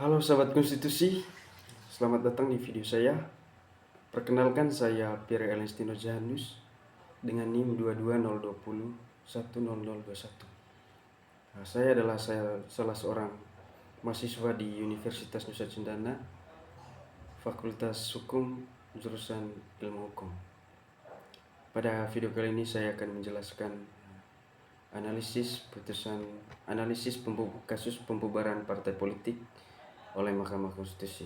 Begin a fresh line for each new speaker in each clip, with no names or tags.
Halo sahabat konstitusi, selamat datang di video saya. Perkenalkan saya Pierre Elestino Janus dengan NIM 22020100021. Saya adalah salah seorang mahasiswa di Universitas Nusa Cendana, Fakultas Hukum, jurusan Ilmu Hukum. Pada video kali ini saya akan menjelaskan analisis kasus pembubaran partai politik oleh Mahkamah Konstitusi.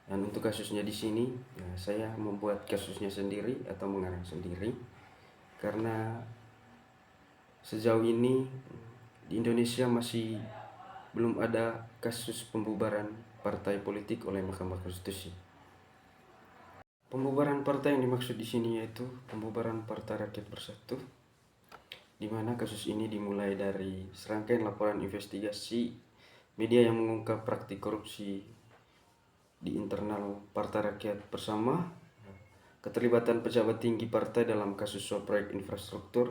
Dan untuk kasusnya di sini, saya membuat kasusnya sendiri atau mengarang sendiri karena sejauh ini di Indonesia masih belum ada kasus pembubaran partai politik oleh Mahkamah Konstitusi. Pembubaran partai yang dimaksud di sini yaitu pembubaran Partai Rakyat Bersatu, di mana kasus ini dimulai dari serangkaian laporan investigasi media yang mengungkap praktik korupsi di internal Partai Rakyat Bersama, keterlibatan pejabat tinggi partai dalam kasus suap proyek infrastruktur,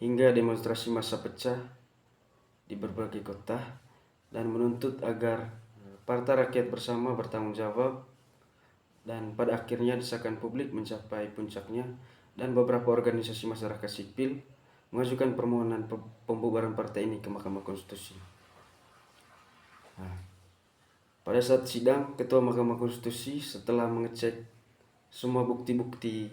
hingga demonstrasi massa pecah di berbagai kota, dan menuntut agar Partai Rakyat Bersama bertanggung jawab, dan pada akhirnya desakan publik mencapai puncaknya dan beberapa organisasi masyarakat sipil mengajukan permohonan pembubaran partai ini ke Mahkamah Konstitusi. Pada saat sidang, Ketua Mahkamah Konstitusi setelah mengecek semua bukti-bukti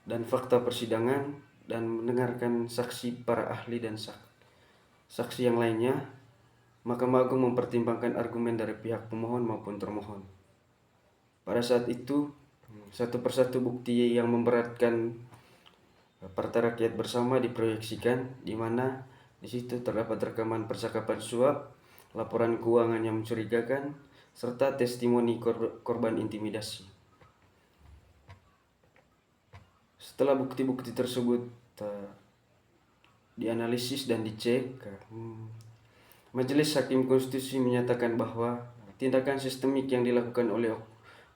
dan fakta persidangan dan mendengarkan saksi para ahli dan saksi yang lainnya, Mahkamah Agung mempertimbangkan argumen dari pihak pemohon maupun termohon. Pada saat itu, satu persatu bukti yang memberatkan Partai Rakyat Bersama diproyeksikan, di mana di situ terdapat rekaman percakapan suap, laporan keuangan yang mencurigakan, serta testimoni korban intimidasi. Setelah bukti-bukti tersebut dianalisis dan dicek, Majelis Hakim Konstitusi menyatakan bahwa tindakan sistemik yang dilakukan oleh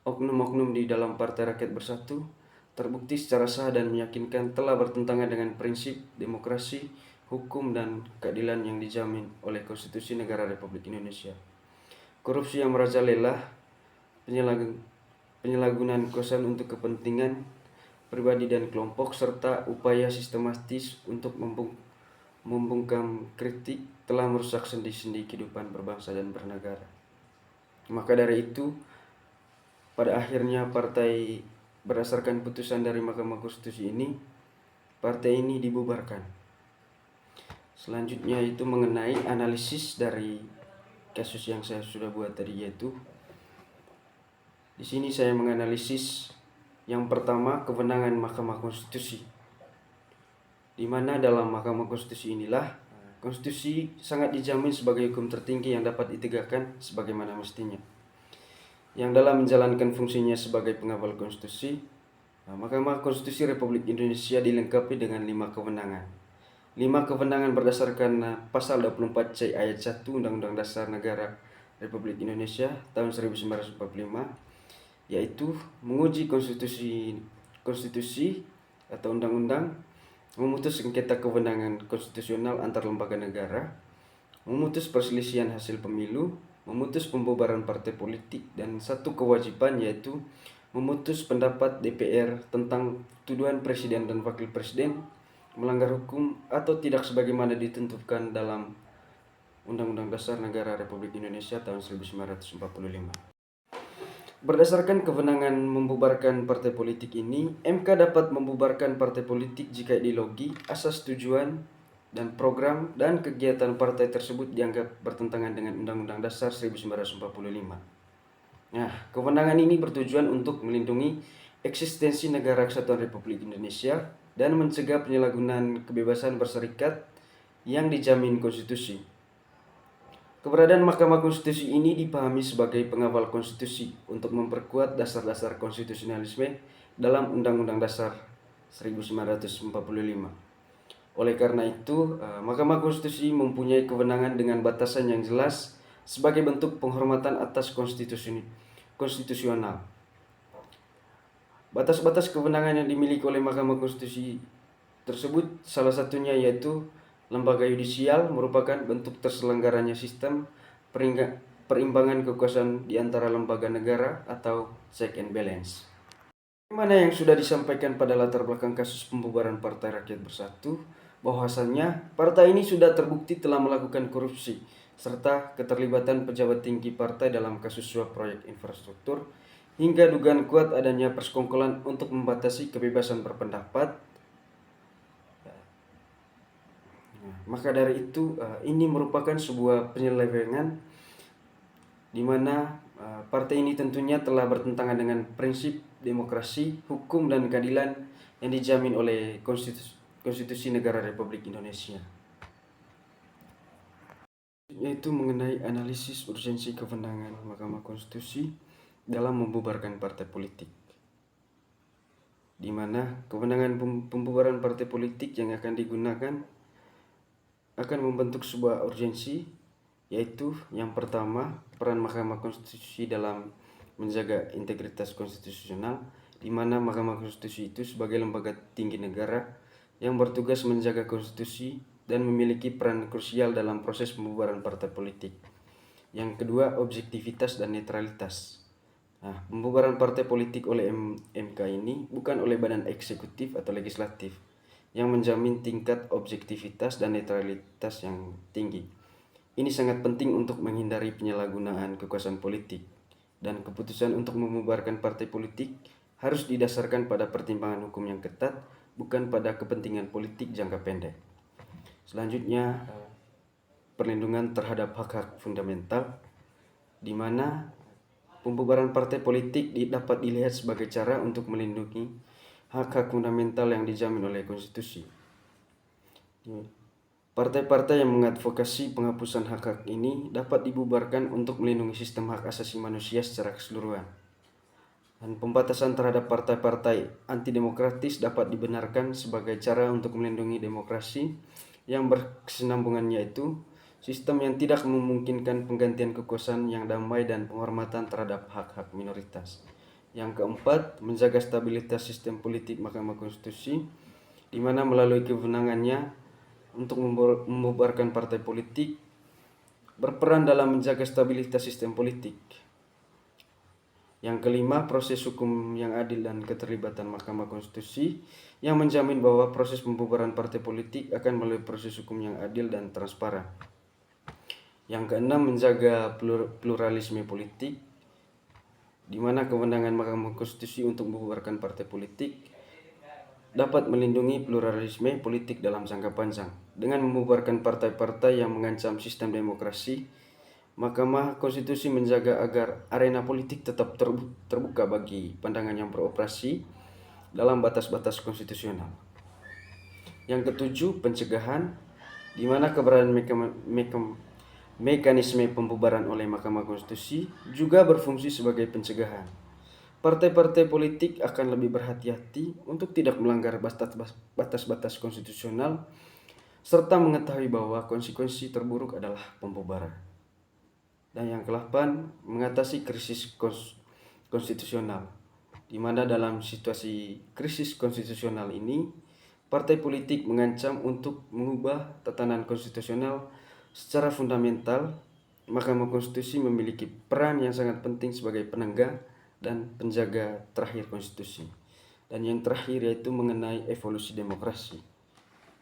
oknum-oknum di dalam Partai Rakyat Bersatu terbukti secara sah dan meyakinkan telah bertentangan dengan prinsip demokrasi, hukum, dan keadilan yang dijamin oleh Konstitusi Negara Republik Indonesia. Korupsi yang merajalela, penyalahgunaan kekuasaan untuk kepentingan pribadi dan kelompok, serta upaya sistematis untuk membungkam kritik telah merusak sendi-sendi kehidupan berbangsa dan bernegara. Maka dari itu, pada akhirnya berdasarkan putusan dari Mahkamah Konstitusi ini, partai ini dibubarkan. Selanjutnya itu mengenai analisis dari kasus yang saya sudah buat tadi, yaitu di sini saya menganalisis yang pertama kewenangan Mahkamah Konstitusi, di mana dalam Mahkamah Konstitusi inilah konstitusi sangat dijamin sebagai hukum tertinggi yang dapat ditegakkan sebagaimana mestinya. Yang dalam menjalankan fungsinya sebagai pengawal konstitusi, Mahkamah Konstitusi Republik Indonesia dilengkapi dengan 5 kewenangan. 5 kewenangan berdasarkan pasal 24C ayat 1 Undang-Undang Dasar Negara Republik Indonesia tahun 1945, yaitu menguji konstitusi atau undang-undang, memutus sengketa kewenangan konstitusional antar lembaga negara, memutus perselisihan hasil pemilu, memutus pembubaran partai politik, dan satu kewajiban yaitu memutus pendapat DPR tentang tuduhan presiden dan wakil presiden melanggar hukum atau tidak sebagaimana ditentukan dalam Undang-Undang Dasar Negara Republik Indonesia tahun 1945. Berdasarkan kewenangan membubarkan partai politik ini, MK dapat membubarkan partai politik jika ideologi, asas tujuan, dan program dan kegiatan partai tersebut dianggap bertentangan dengan Undang-Undang Dasar 1945. Nah, kewenangan ini bertujuan untuk melindungi eksistensi Negara Kesatuan Republik Indonesia dan mencegah penyalahgunaan kebebasan berserikat yang dijamin konstitusi. Keberadaan Mahkamah Konstitusi ini dipahami sebagai pengawal konstitusi untuk memperkuat dasar-dasar konstitusionalisme dalam Undang-Undang Dasar 1945. Oleh karena itu, Mahkamah Konstitusi mempunyai kewenangan dengan batasan yang jelas sebagai bentuk penghormatan atas konstitusional. Batas-batas kewenangan yang dimiliki oleh Mahkamah Konstitusi tersebut salah satunya yaitu lembaga yudisial merupakan bentuk terselenggaranya sistem perimbangan kekuasaan di antara lembaga negara atau check and balance. Mana yang sudah disampaikan pada latar belakang kasus pembubaran Partai Rakyat Bersatu, bahwasannya partai ini sudah terbukti telah melakukan korupsi serta keterlibatan pejabat tinggi partai dalam kasus suap proyek infrastruktur, hingga dugaan kuat adanya persekongkolan untuk membatasi kebebasan berpendapat. Maka dari itu, ini merupakan sebuah penyelewengan di mana partai ini tentunya telah bertentangan dengan prinsip demokrasi, hukum, dan keadilan yang dijamin oleh Konstitusi Negara Republik Indonesia. Yaitu mengenai analisis urgensi kewenangan Mahkamah Konstitusi dalam membubarkan partai politik, di mana kewenangan pembubaran partai politik yang akan digunakan akan membentuk sebuah urgensi, yaitu yang pertama, peran Mahkamah Konstitusi dalam menjaga integritas konstitusional, di mana Mahkamah Konstitusi itu sebagai lembaga tinggi negara yang bertugas menjaga konstitusi dan memiliki peran krusial dalam proses pembubaran partai politik. Yang kedua, objektivitas dan netralitas. Nah, pembubaran partai politik oleh MK ini bukan oleh badan eksekutif atau legislatif yang menjamin tingkat objektivitas dan netralitas yang tinggi. Ini sangat penting untuk menghindari penyalahgunaan kekuasaan politik, dan keputusan untuk membubarkan partai politik harus didasarkan pada pertimbangan hukum yang ketat, bukan pada kepentingan politik jangka pendek. Selanjutnya, perlindungan terhadap hak-hak fundamental, di mana pembubaran partai politik dapat dilihat sebagai cara untuk melindungi hak-hak fundamental yang dijamin oleh konstitusi. Partai-partai yang mengadvokasi penghapusan hak-hak ini dapat dibubarkan untuk melindungi sistem hak asasi manusia secara keseluruhan. Dan pembatasan terhadap partai-partai antidemokratis dapat dibenarkan sebagai cara untuk melindungi demokrasi yang berkesinambungan, yaitu sistem yang tidak memungkinkan penggantian kekuasaan yang damai dan penghormatan terhadap hak-hak minoritas. Yang keempat, menjaga stabilitas sistem politik Mahkamah Konstitusi, di mana melalui kewenangannya untuk membubarkan partai politik berperan dalam menjaga stabilitas sistem politik. Yang kelima, proses hukum yang adil dan keterlibatan Mahkamah Konstitusi yang menjamin bahwa proses pembubaran partai politik akan melalui proses hukum yang adil dan transparan. Yang keenam, menjaga pluralisme politik, di mana kewenangan Mahkamah Konstitusi untuk membubarkan partai politik dapat melindungi pluralisme politik dalam jangka panjang. Dengan membubarkan partai-partai yang mengancam sistem demokrasi, Mahkamah Konstitusi menjaga agar arena politik tetap terbuka bagi pandangan yang beroperasi dalam batas-batas konstitusional. Yang ketujuh, pencegahan, di mana keberadaan mekanisme pembubaran oleh Mahkamah Konstitusi juga berfungsi sebagai pencegahan. Partai-partai politik akan lebih berhati-hati untuk tidak melanggar batas-batas konstitusional, serta mengetahui bahwa konsekuensi terburuk adalah pembubaran. Dan yang ke-8, mengatasi krisis konstitusional, di mana dalam situasi krisis konstitusional ini, partai politik mengancam untuk mengubah tatanan konstitusional secara fundamental. Mahkamah Konstitusi memiliki peran yang sangat penting sebagai penegak dan penjaga terakhir konstitusi. Dan yang terakhir yaitu mengenai evolusi demokrasi.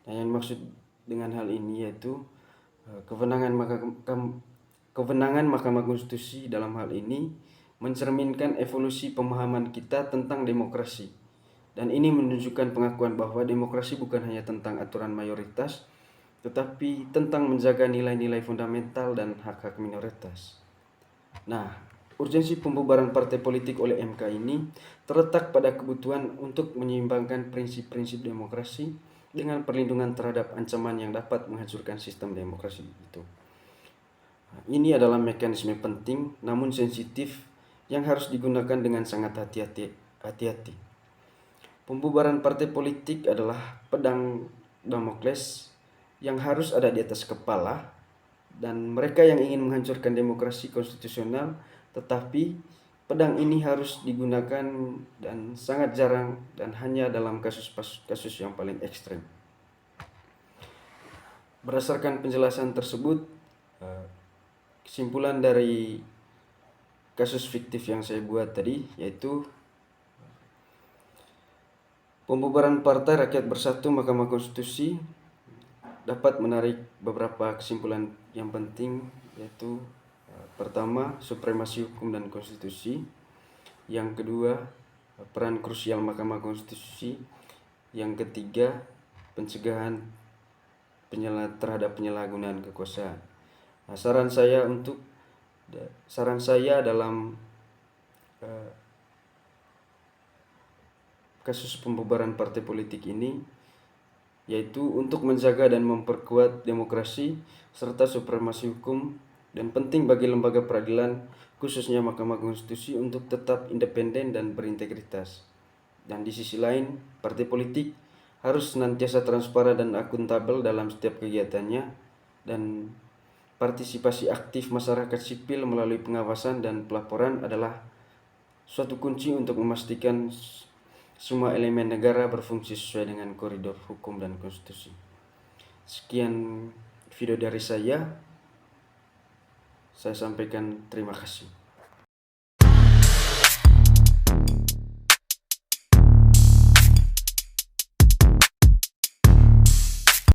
Nah, yang maksud dengan hal ini yaitu kewenangan Mahkamah Konstitusi dalam hal ini mencerminkan evolusi pemahaman kita tentang demokrasi. Dan ini menunjukkan pengakuan bahwa demokrasi bukan hanya tentang aturan mayoritas, tetapi tentang menjaga nilai-nilai fundamental dan hak-hak minoritas. Nah, urgensi pembubaran partai politik oleh MK ini terletak pada kebutuhan untuk menyeimbangkan prinsip-prinsip demokrasi dengan perlindungan terhadap ancaman yang dapat menghancurkan sistem demokrasi itu. Ini adalah mekanisme penting namun sensitif yang harus digunakan dengan sangat hati-hati. Pembubaran partai politik adalah pedang Damokles yang harus ada di atas kepala, dan mereka yang ingin menghancurkan demokrasi konstitusional, tetapi pedang ini harus digunakan dan sangat jarang dan hanya dalam kasus yang paling ekstrem. Berdasarkan penjelasan tersebut, kesimpulan dari kasus fiktif yang saya buat tadi, yaitu pembubaran Partai Rakyat Bersatu Mahkamah Konstitusi dapat menarik beberapa kesimpulan yang penting, yaitu pertama, supremasi hukum dan konstitusi. Yang kedua, peran krusial Mahkamah Konstitusi. Yang ketiga, pencegahan terhadap penyalahgunaan kekuasaan. Nah, saran saya dalam kasus pembubaran partai politik ini, yaitu untuk menjaga dan memperkuat demokrasi serta supremasi hukum, dan penting bagi lembaga peradilan khususnya Mahkamah Konstitusi untuk tetap independen dan berintegritas. Dan di sisi lain, partai politik harus senantiasa transparan dan akuntabel dalam setiap kegiatannya, dan partisipasi aktif masyarakat sipil melalui pengawasan dan pelaporan adalah suatu kunci untuk memastikan semua elemen negara berfungsi sesuai dengan koridor hukum dan konstitusi. Sekian video dari saya sampaikan terima kasih.